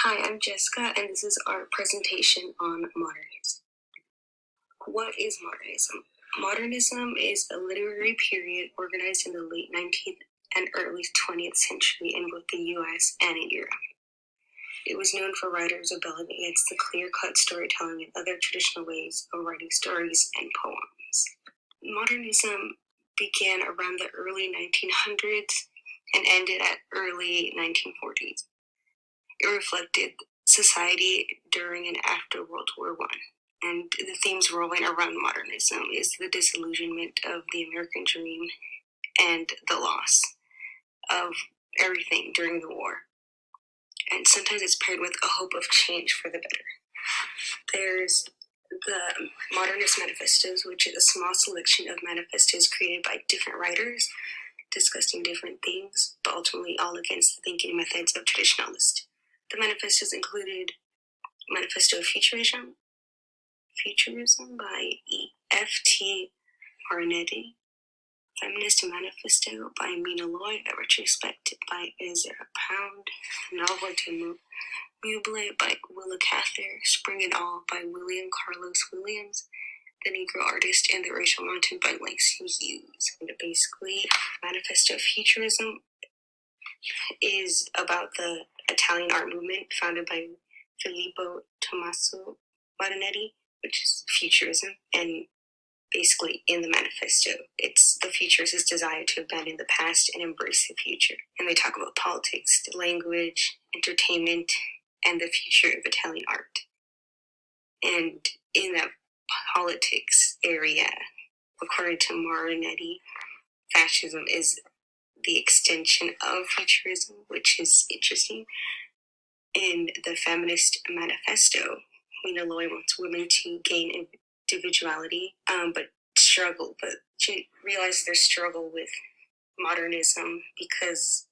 Hi, I'm Jessica, and this is our presentation on modernism. What is modernism? Modernism is a literary period organized in the late 19th and early 20th century in both the US and in Europe. It was known for writers rebelling against the clear-cut storytelling and other traditional ways of writing stories and poems. Modernism began around the early 1900s and ended at early 1940s. It reflected society during and after World War I. And the themes rolling around modernism is the disillusionment of the American dream and the loss of everything during the war. And sometimes it's paired with a hope of change for the better. There's the Modernist Manifestos, which is a small selection of manifestos created by different writers discussing different themes, but ultimately all against the thinking methods of traditionalists. The manifestos included Manifesto of Futurism by E.F.T. Marinetti, Feminist Manifesto by Mina Loy, a retrospect by Ezra Pound, Novel de Meuble by Willa Cather, Spring and All by William Carlos Williams, The Negro Artist and the Racial Mountain by Langston Hughes. And basically, Manifesto of Futurism is about the Italian art movement founded by Filippo Tommaso Marinetti, which is futurism, and basically in the manifesto, it's the futurist's desire to abandon the past and embrace the future. And they talk about politics, language, entertainment, and the future of Italian art. And in that politics area, according to Marinetti, fascism is the extension of futurism, which is interesting. In the Feminist Manifesto, Mina Loy wants women to gain individuality, but she realized their struggle with modernism because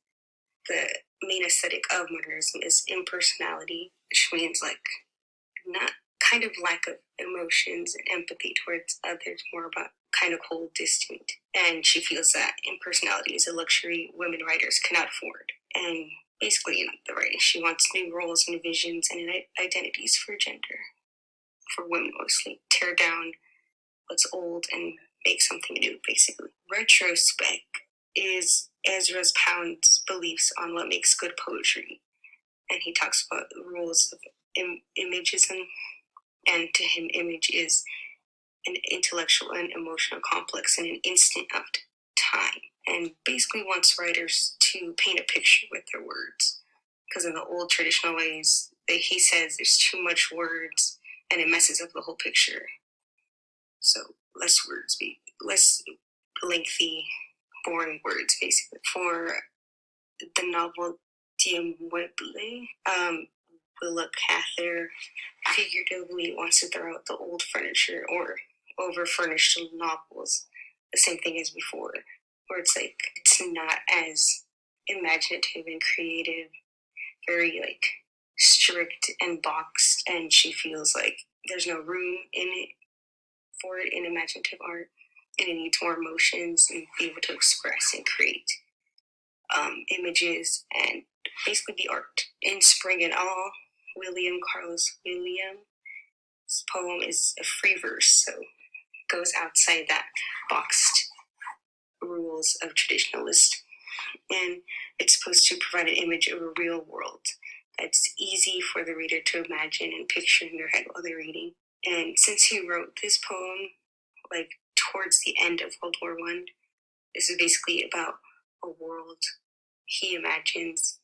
the main aesthetic of modernism is impersonality, which means like not kind of lack of emotions and empathy towards others, more about kind of cold, distant. And she feels that impersonality is a luxury women writers cannot afford. And basically, in the writing, she wants new roles and visions and identities for gender, for women mostly. Tear down what's old and make something new, basically. Retrospect is Ezra Pound's beliefs on what makes good poetry. And he talks about the rules of imagism, and to him, image is an intellectual and emotional complex in an instant of time. And basically wants writers to paint a picture with their words. Because in the old traditional ways, he says there's too much words and it messes up the whole picture. So less words, less lengthy, boring words, basically. For the novel de Meuble, Willa Cather figuratively wants to throw out the old furniture or over-furnished novels, the same thing as before, where it's like, it's not as imaginative and creative, very like strict and boxed, and she feels like there's no room in it for it in imaginative art, and it needs more emotions and be able to express and create images and basically the art. In Spring and All, William Carlos Williams' poem is a free verse, so goes outside that boxed rules of traditionalist, and it's supposed to provide an image of a real world that's easy for the reader to imagine and picture in their head while they're reading. And since he wrote this poem like towards the end of World War I, this is basically about a world he imagines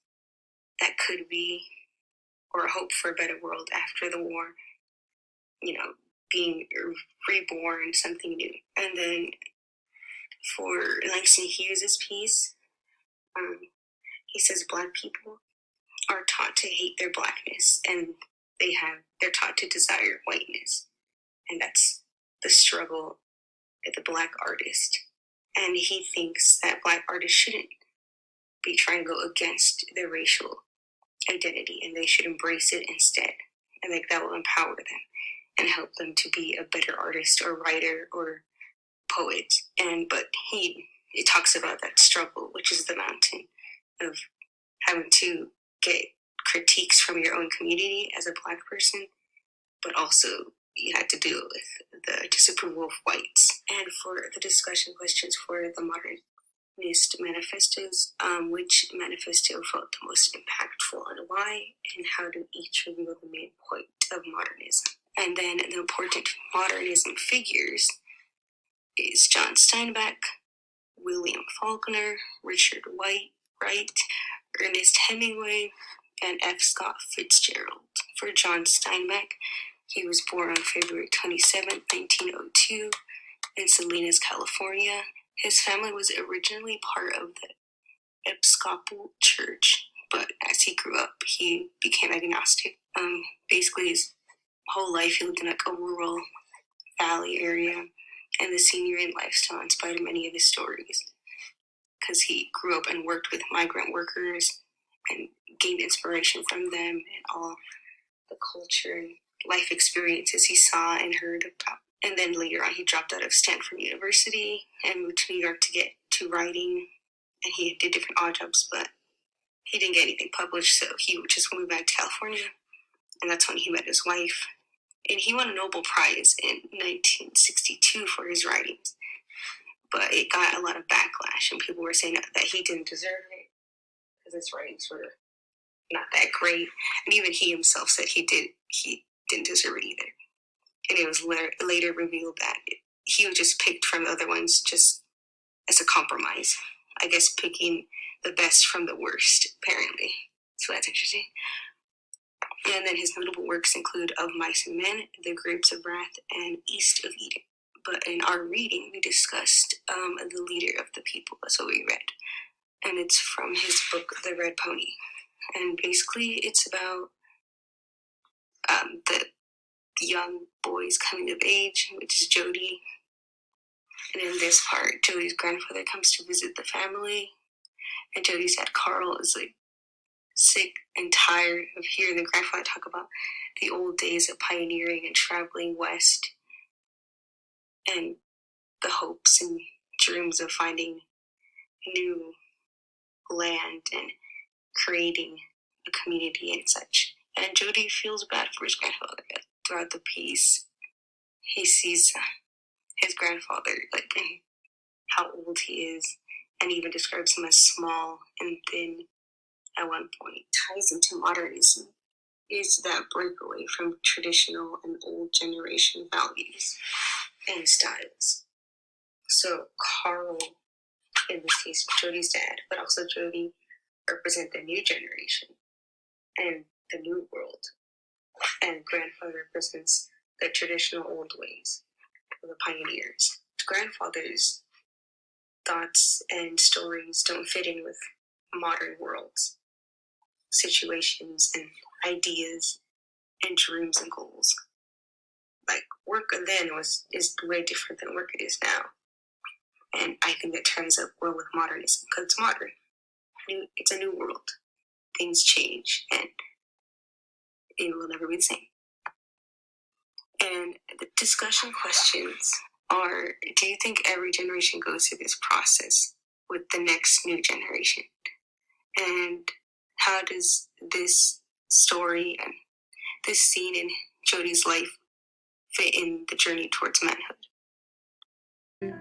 that could be, or a hope for a better world after the war, being reborn, something new. And then for Langston Hughes' piece, he says Black people are taught to hate their blackness, and they're taught to desire whiteness, and that's the struggle of the Black artist. And he thinks that Black artists shouldn't be trying to go against their racial identity, and they should embrace it instead, and like that will empower them and help them to be a better artist or writer or poet. But it talks about that struggle, which is the mountain of having to get critiques from your own community as a Black person, but also you had to deal with the disapproval of whites. And for the discussion questions for the Modernist manifestos, which manifesto felt the most impactful and why, and how do each reveal the main point of modernism? And then the important modernism figures is John Steinbeck, William Faulkner, Richard Wright, Ernest Hemingway, and F. Scott Fitzgerald. For John Steinbeck, he was born on February 27, 1902, in Salinas, California. His family was originally part of the Episcopal Church, but as he grew up, he became agnostic. Basically, his whole life he lived in like a rural valley area, and the senior lifestyle inspired many of his stories because he grew up and worked with migrant workers and gained inspiration from them and all the culture and life experiences he saw and heard about. And then later on, he dropped out of Stanford University and moved to New York to get to writing, and he did different odd jobs, but he didn't get anything published, so he just moved back to California, and that's when he met his wife. And he won a Nobel Prize in 1962 for his writings, but it got a lot of backlash, and people were saying that he didn't deserve it because his writings were not that great. And even he himself said he didn't deserve it either. And it was later revealed that he was just picked from the other ones just as a compromise. I guess picking the best from the worst, apparently. So that's interesting. And then his notable works include Of Mice and Men, The Grapes of Wrath, and East of Eden. But in our reading, we discussed The Leader of the People. That's what we read. And it's from his book, The Red Pony. And basically, it's about the young boy's coming of age, which is Jody. And in this part, Jody's grandfather comes to visit the family. And Jody's dad, Carl, is like sick and tired of hearing the grandfather talk about the old days of pioneering and traveling west and the hopes and dreams of finding new land and creating a community and such. And Jody feels bad for his grandfather. Throughout the piece, he sees his grandfather, like, and how old he is, and even describes him as small and thin at one point. Ties into modernism is that breakaway from traditional and old generation values and styles. So Carl, in this case, Jody's dad, but also Jody, represent the new generation and the new world. And grandfather represents the traditional old ways of the pioneers. Grandfather's thoughts and stories don't fit in with modern worlds, situations and ideas and dreams and goals. Like work then is way different than work it is now. And I think that ties up well with modernism because it's modern. It's a new world. Things change and it will never be the same. And the discussion questions are, do you think every generation goes through this process with the next new generation? And how does this story and this scene in Jody's life fit in the journey towards manhood?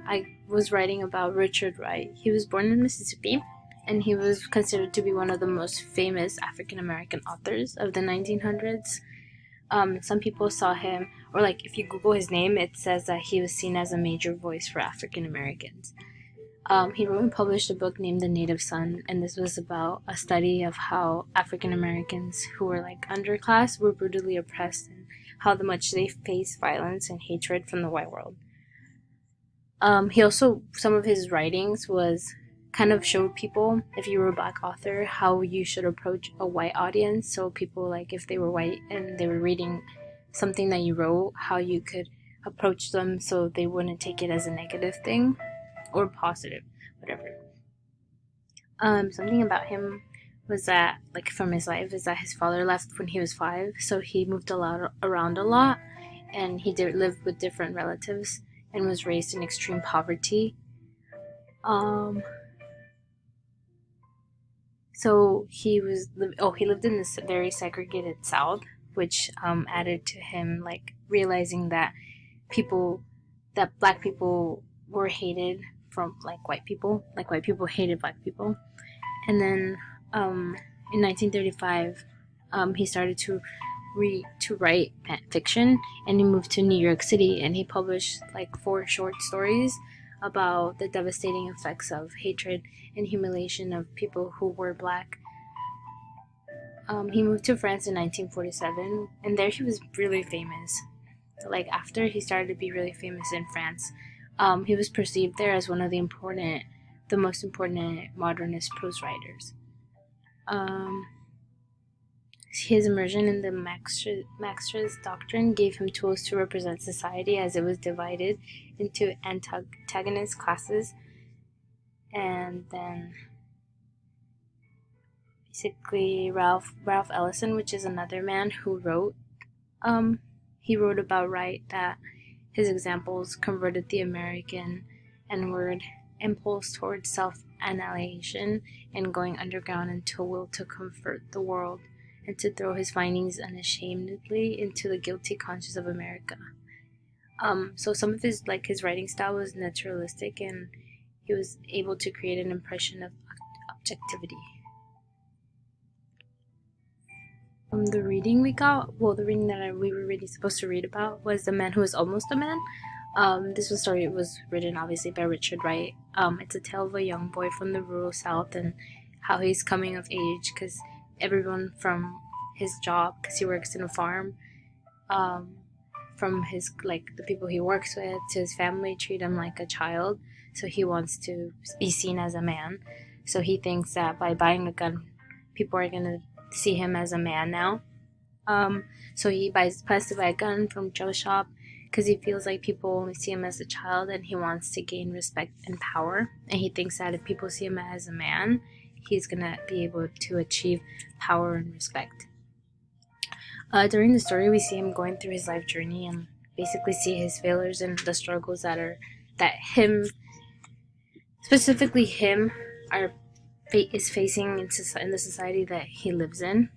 I was writing about Richard Wright. He was born in Mississippi, and he was considered to be one of the most famous African American authors of the 1900s. Some people saw him, or like if you Google his name, it says that he was seen as a major voice for African Americans. He wrote and published a book named The Native Son, and this was about a study of how African Americans who were like underclass were brutally oppressed and how much they faced violence and hatred from the white world. He also, some of his writings was kind of showed people, if you were a Black author, how you should approach a white audience. So people, like if they were white and they were reading something that you wrote, how you could approach them so they wouldn't take it as a negative thing or positive, whatever. Something about him was that, like from his life, is that his father left when he was 5, so he moved around a lot, and he lived with different relatives and was raised in extreme poverty. So he lived in this very segregated South, which added to him like realizing that black people were hated from like white people hated black people. And then in 1935, he started to write fiction, and he moved to New York City, and he published like 4 short stories about the devastating effects of hatred and humiliation of people who were black. He moved to France in 1947, and there he was really famous. Like after he started to be really famous in France, he was perceived there as one of the most important modernist prose writers. Um, his immersion in the Marxist doctrine gave him tools to represent society as it was divided into antagonist classes, and then basically Ralph Ellison, which is another man who wrote. He wrote about that his examples converted the American N-word impulse towards self-annihilation and going underground into a will to comfort the world and to throw his findings unashamedly into the guilty conscience of America. So some of his writing style was naturalistic, and he was able to create an impression of objectivity. The reading the reading that we were really supposed to read about was The Man Who Was Almost a Man. This story was written obviously by Richard Wright. It's a tale of a young boy from the rural South and how he's coming of age because everyone from his job, because he works in a farm, from his the people he works with to his family treat him like a child. So he wants to be seen as a man. So he thinks that by buying a gun, people are gonna see him as a man now. So he plans to buy a gun from Joe's shop because he feels like people only see him as a child, and he wants to gain respect and power. And he thinks that if people see him as a man, he's gonna be able to achieve power and respect. During the story, we see him going through his life journey and basically see his failures and the struggles that him, specifically him, is facing in the society that he lives in.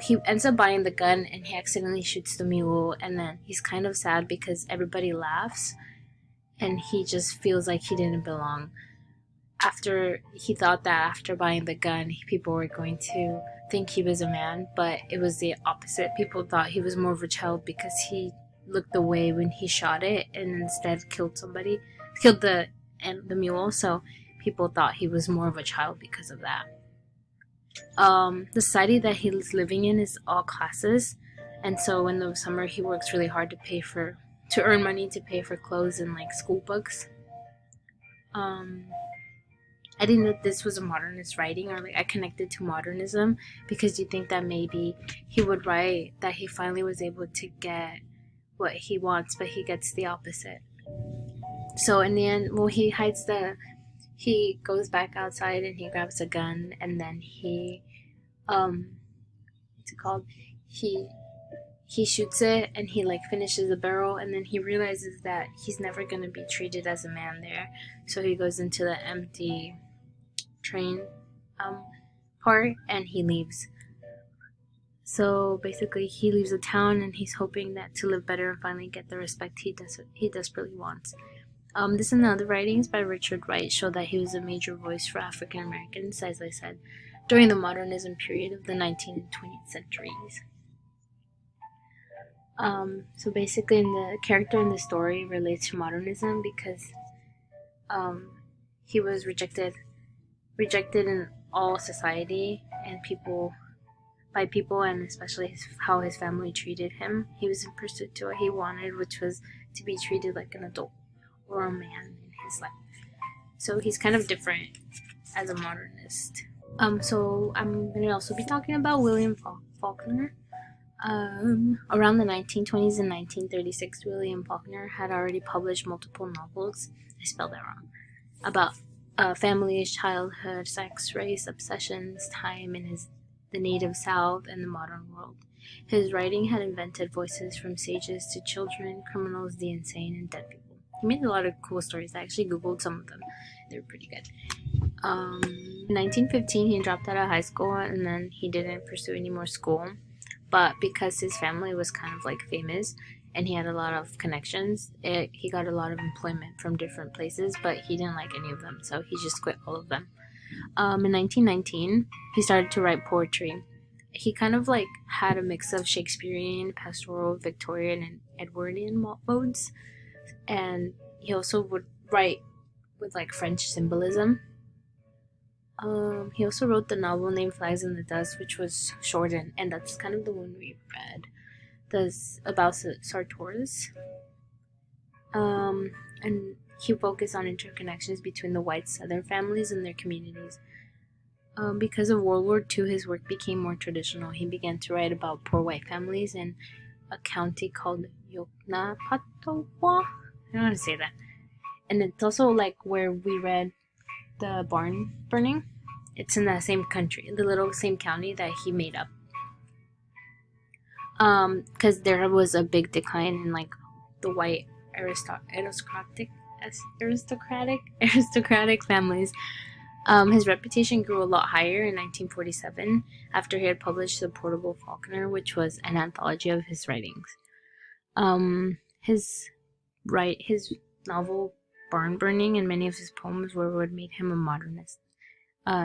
He ends up buying the gun and he accidentally shoots the mule, and then he's kind of sad because everybody laughs and he just feels like he didn't belong. He thought that after buying the gun, people were going to think he was a man, but it was the opposite. People thought he was more of a child because he looked away when he shot it and instead killed the mule. So people thought he was more of a child because of that. The society that he's living in is all classes, and so in the summer he works really hard to earn money to pay for clothes and school books. I think that this was a modernist writing, or I connected to modernism because you think that maybe he would write that he finally was able to get what he wants, but he gets the opposite. So in the end, he goes back outside and he grabs a gun, and then he shoots it, and he finishes the barrel, and then he realizes that he's never going to be treated as a man there. So he goes into the empty train part and he leaves. So basically he leaves the town and he's hoping that to live better and finally get the respect he desperately wants. This and other writings by Richard Wright show that he was a major voice for African Americans, as I said, during the modernism period of the 19th and 20th centuries. So basically the character in the story relates to modernism because he was rejected in all society and by people, and especially how his family treated him. He was in pursuit to what he wanted, which was to be treated like an adult or a man in his life. So he's kind of different as a modernist. So I'm going to also be talking about William Faulkner. Around the 1920s and 1936, William Faulkner had already published multiple novels, I spelled that wrong, about families, childhood, sex, race, obsessions, time in the native South, and the modern world. His writing had invented voices from sages to children, criminals, the insane, and dead people. He made a lot of cool stories. I actually googled some of them. They're pretty good. In 1915, he dropped out of high school and then he didn't pursue any more school. But because his family was kind of like famous and he had a lot of connections, he got a lot of employment from different places, but he didn't like any of them, so he just quit all of them. In 1919, he started to write poetry. He kind of like had a mix of Shakespearean, pastoral, Victorian, and Edwardian modes, and he also would write with like French symbolism. He also wrote the novel named Flags in the Dust, which was shortened, and that's kind of the one we read. That's about Sartors. And he focused on interconnections between the white Southern families and their communities. Because of World War II, his work became more traditional. He began to write about poor white families in a county called Yoknapatawpha. I don't know how to say that. And it's also like where we read the barn burning. It's in that same country, the little same county that he made up. Because there was a big decline in like the white aristocratic families. His reputation grew a lot higher in 1947 after he had published The Portable Falconer, which was an anthology of his writings. His novel Barn Burning and many of his poems were what made him a modernist.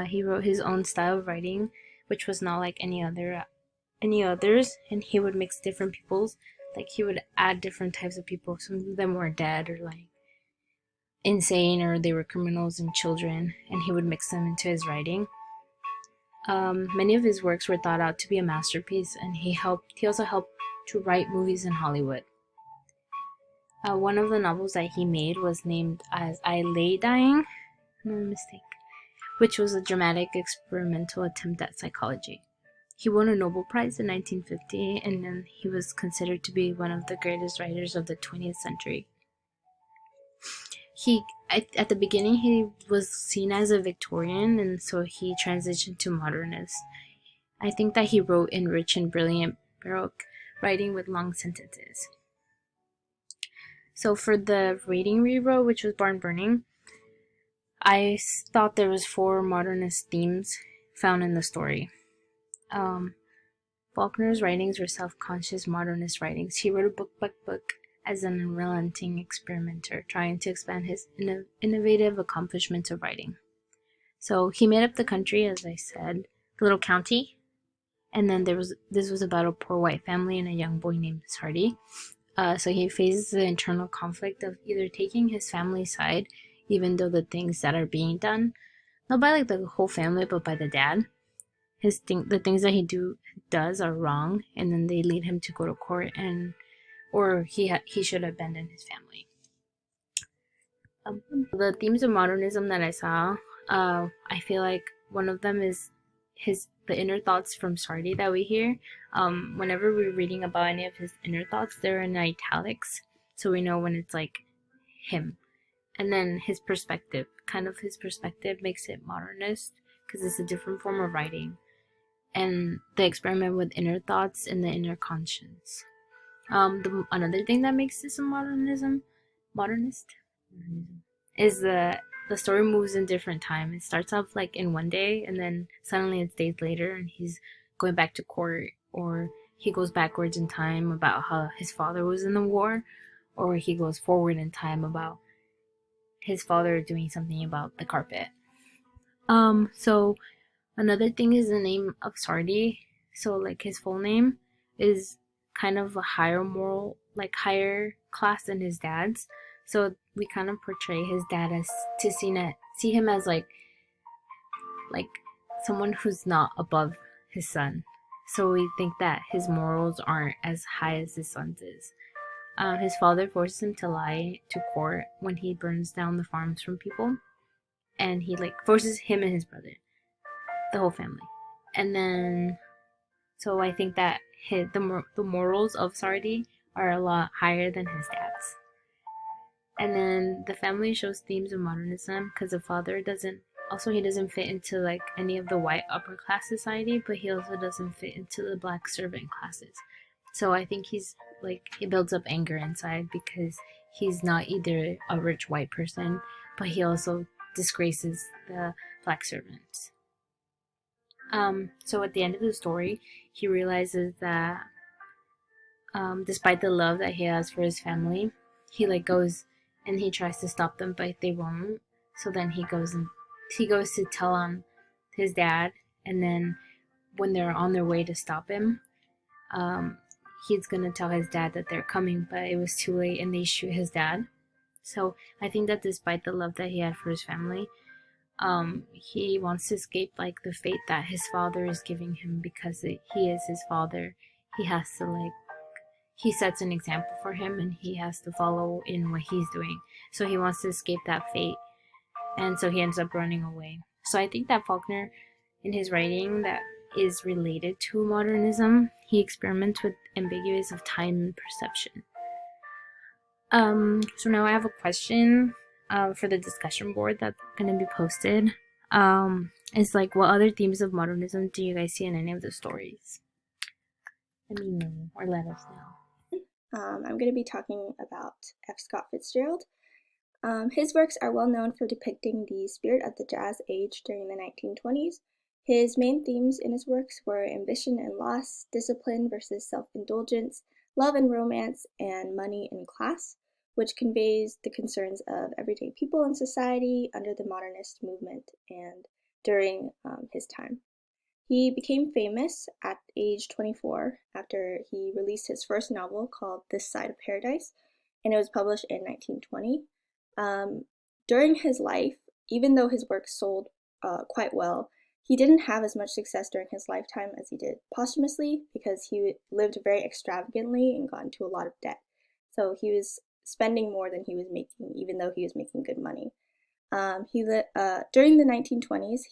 He wrote his own style of writing, which was not like any others, and he would mix different peoples. Like he would add different types of people. Some of them were dead or like insane, or they were criminals and children, and he would mix them into his writing. Many of his works were thought out to be a masterpiece, and he also helped to write movies in Hollywood. One of the novels that he made was named as I Lay Dying, no mistake, which was a dramatic experimental attempt at psychology. He won a Nobel Prize in 1950, and then he was considered to be one of the greatest writers of the 20th century. At the beginning, he was seen as a Victorian, and so he transitioned to modernist. I think that he wrote in rich and brilliant Baroque writing with long sentences. So for the reading we wrote, which was Barn Burning, I thought there was 4 modernist themes found in the story. Faulkner's writings were self-conscious modernist writings. He wrote a book by book as an unrelenting experimenter, trying to expand his innovative accomplishments of writing. So he made up the country, as I said, the little county, and then this was about a poor white family and a young boy named Sardi. So he faces the internal conflict of either taking his family's side, even though the things that are being done, not by like the whole family, but by the dad, the things that he does are wrong, and then they lead him to go to court, or he should abandon his family. The themes of modernism that I saw, I feel like one of them is the inner thoughts from Sardi that we hear. Whenever we're reading about any of his inner thoughts, they're in italics, so we know when it's like him. And then his perspective makes it modernist because it's a different form of writing, and the experiment with inner thoughts and the inner conscience. Another thing that makes this a modernist, is the story moves in different time. It starts off like in one day, and then suddenly it's days later, and he's going back to court, or he goes backwards in time about how his father was in the war, or he goes forward in time about his father doing something about the carpet. So another thing is the name of Sardi. So like his full name is kind of a higher class than his dad's. So we kind of portray his dad as to see him as like someone who's not above his son. So we think that his morals aren't as high as his son's is. His father forces him to lie to court when he burns down the farms from people, and he like forces him and his brother, the whole family. And then, so I think that the morals of Sardi are a lot higher than his dad's. And then the family shows themes of modernism because the father doesn't fit into like any of the white upper class society, but he also doesn't fit into the black servant classes. So I think he builds up anger inside because he's not either a rich white person, but he also disgraces the black servants. So at the end of the story, he realizes that despite the love that he has for his family, he like goes and he tries to stop them, but they won't. So then he goes to tell on his dad, and then when they're on their way to stop him, um, he's gonna tell his dad that they're coming, but it was too late, and they shoot his dad. So I think that despite the love that he had for his family, he wants to escape like the fate that his father is giving him because he is his father. He has to like he sets an example for him and he has to follow in what he's doing. So he wants to escape that fate, and so he ends up running away. So I think that Faulkner, in his writing that is related to modernism, he experiments with ambiguous of time and perception. So now I have a question for the discussion board that's gonna be posted. It's like, what other themes of modernism do you guys see in any of the stories? Let me know or let us know. I'm going to be talking about F. Scott Fitzgerald. His works are well known for depicting the spirit of the jazz age during the 1920s. His main themes in his works were ambition and loss, discipline versus self-indulgence, love and romance, and money and class, which conveys the concerns of everyday people in society under the modernist movement and during his time. He became famous at age 24 after he released his first novel called This Side of Paradise, and it was published in 1920. During his life, even though his work sold quite well, he didn't have as much success during his lifetime as he did posthumously because he lived very extravagantly and got into a lot of debt. So he was spending more than he was making, even though he was making good money. During the 1920s,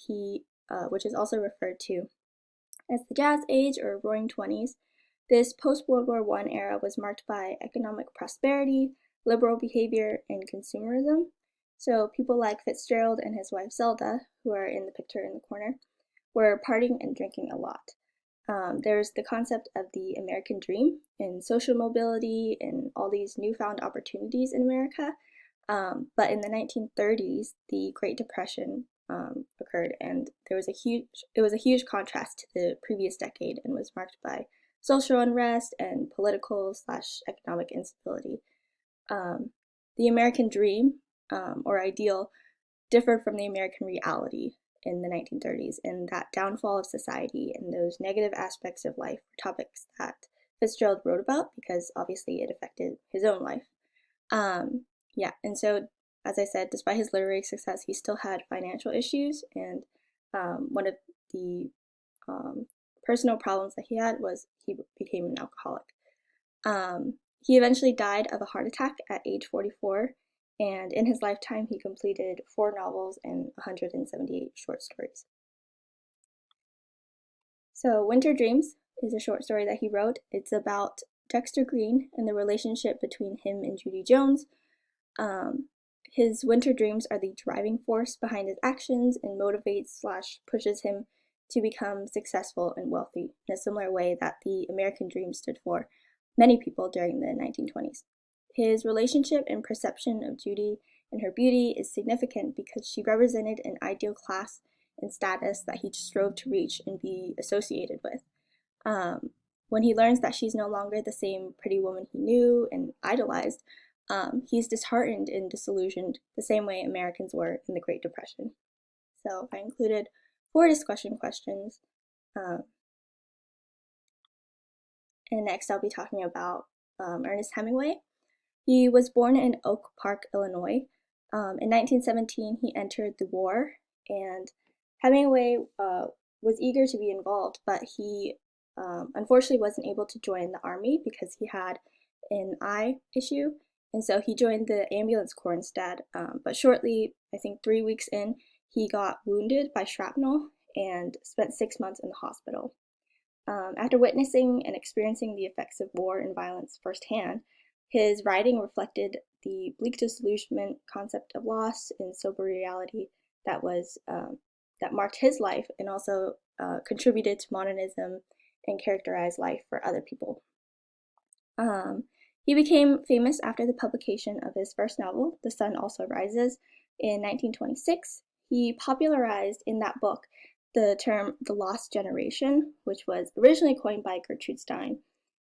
which is also referred to as the Jazz Age or Roaring Twenties, this post-World War I era was marked by economic prosperity, liberal behavior, and consumerism. So people like Fitzgerald and his wife Zelda, who are in the picture in the corner, were partying and drinking a lot. There's the concept of the American dream and social mobility and all these newfound opportunities in America. But in the 1930s, the Great Depression occurred, and it was a huge contrast to the previous decade, and was marked by social unrest and political / economic instability. The American dream or ideal differed from the American reality in the 1930s, and that downfall of society and those negative aspects of life were topics that Fitzgerald wrote about because obviously it affected his own life. Yeah, and so, as I said, despite his literary success, he still had financial issues, and one of the personal problems that he had was he became an alcoholic. He eventually died of a heart attack at age 44, and in his lifetime, he completed 4 novels and 178 short stories. So, Winter Dreams is a short story that he wrote. It's about Dexter Green and the relationship between him and Judy Jones. His winter dreams are the driving force behind his actions and motivates / pushes him to become successful and wealthy in a similar way that the American dream stood for many people during the 1920s. His relationship and perception of Judy and her beauty is significant because she represented an ideal class and status that he strove to reach and be associated with. When he learns that she's no longer the same pretty woman he knew and idolized, he's disheartened and disillusioned the same way Americans were in the Great Depression. So I included 4 discussion questions. And next I'll be talking about Ernest Hemingway. He was born in Oak Park, Illinois. In 1917, he entered the war, and Hemingway was eager to be involved, but he unfortunately wasn't able to join the army because he had an eye issue, and so he joined the ambulance corps instead. But shortly, I think 3 weeks in, he got wounded by shrapnel and spent 6 months in the hospital. After witnessing and experiencing the effects of war and violence firsthand, his writing reflected the bleak disillusionment, concept of loss, and sober reality that marked his life, and also contributed to modernism and characterized life for other people. He became famous after the publication of his first novel, The Sun Also Rises, in 1926. He popularized in that book the term the lost generation, which was originally coined by Gertrude Stein.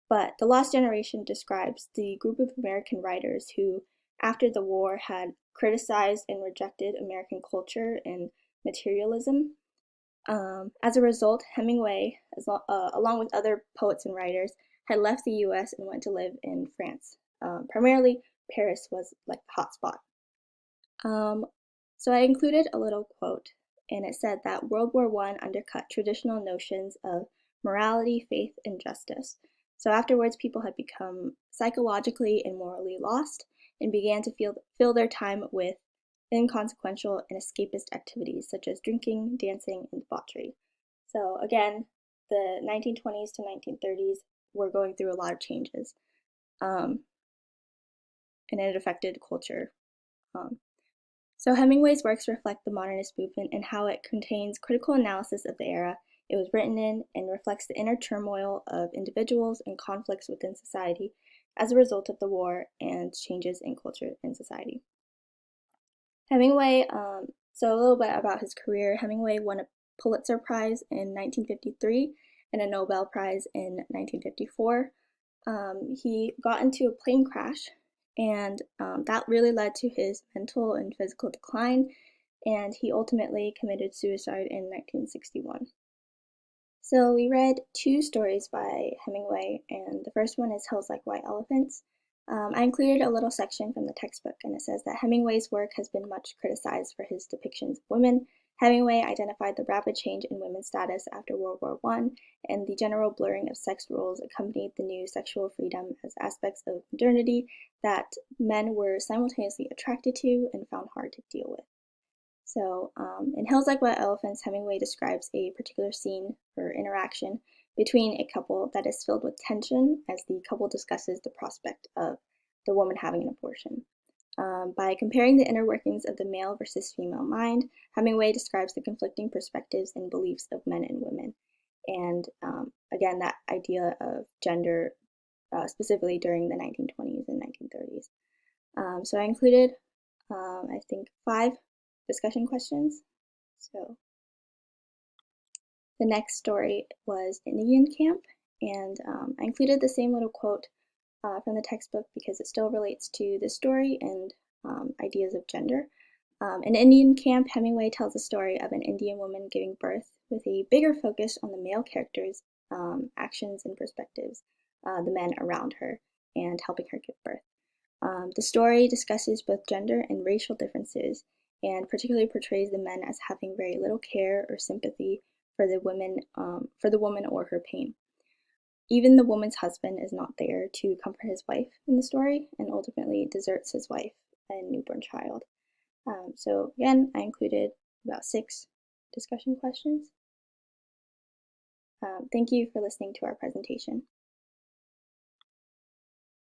But the lost generation describes the group of American writers who, after the war, had criticized and rejected American culture and materialism. As a result, Hemingway, along with other poets and writers, had left the US and went to live in France. Primarily, Paris was like the hot spot. So I included a little quote, and it said that World War I undercut traditional notions of morality, faith, and justice. So afterwards, people had become psychologically and morally lost and began to fill their time with inconsequential and escapist activities such as drinking, dancing, and debauchery. So again, the 1920s to 1930s were going through a lot of changes, and it affected culture. So Hemingway's works reflect the modernist movement and how it contains critical analysis of the era it was written in and reflects the inner turmoil of individuals and conflicts within society as a result of the war and changes in culture and society. Hemingway, so a little bit about his career. Hemingway won a Pulitzer Prize in 1953 and a Nobel Prize in 1954. He got into a plane crash, and that really led to his mental and physical decline, and he ultimately committed suicide in 1961. So we read two stories by Hemingway, and the first one is Hills Like White Elephants. I included a little section from the textbook, and it says that Hemingway's work has been much criticized for his depictions of women. Hemingway identified the rapid change in women's status after World War I, and the general blurring of sex roles accompanied the new sexual freedom as aspects of modernity that men were simultaneously attracted to and found hard to deal with. So in Hills Like White Elephants, Hemingway describes a particular scene or interaction between a couple that is filled with tension as the couple discusses the prospect of the woman having an abortion. By comparing the inner workings of the male versus female mind, Hemingway describes the conflicting perspectives and beliefs of men and women. And again, that idea of gender, specifically during the 1920s and 1930s. So I included, I think, 5 discussion questions. So the next story was Indian Camp, and I included the same little quote from the textbook because it still relates to the story and ideas of gender. In Indian Camp, Hemingway tells the story of an Indian woman giving birth with a bigger focus on the male characters' actions and perspectives, the men around her, and helping her give birth. The story discusses both gender and racial differences, and particularly portrays the men as having very little care or sympathy for the woman or her pain. Even the woman's husband is not there to comfort his wife in the story, and ultimately deserts his wife and newborn child. So again, I included about 6 discussion questions. Thank you for listening to our presentation.